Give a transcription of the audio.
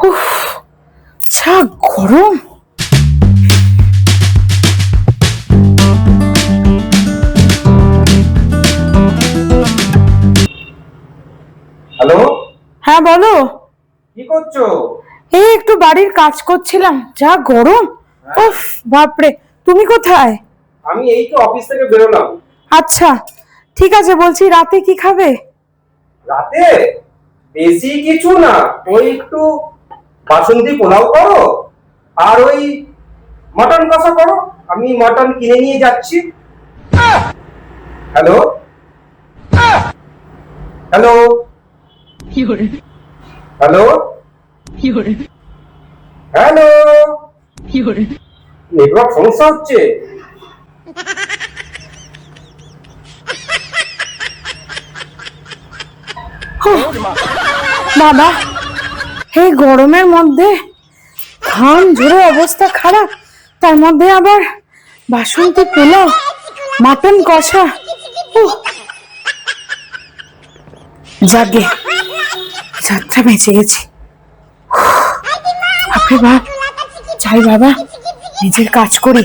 উফ, যা গরম। হ্যালো, হ্যাঁ বলো। কি করছো? এই একটু বাড়ির কাজ করছিলাম, যা গরম। উফ, বাপরে। তুমি কোথায়? আমি এই তো অফিস থেকে বেরোলাম। আচ্ছা, ঠিক আছে, বলছি রাতে কি খাবে? রাতে বেশি কিছু না, ওই একটু বাসন্তী পোলাও করো আর ওই মটন কষা করো। আমি মটন কিনে নিয়ে যাচ্ছি। Hello hello hello hello, network সমস্যা হচ্ছে। বাবা, এই গরমের মধ্যে ঘাম ঝরে অবস্থা খারাপ, তার মধ্যে আবার বাসন্তী পোলাও, মাটন কষা। উহ, যাকে যাত্রা বেঁচে গেছি। বাপরে বাপ, যাই বাবা, নিজের কাজ করি।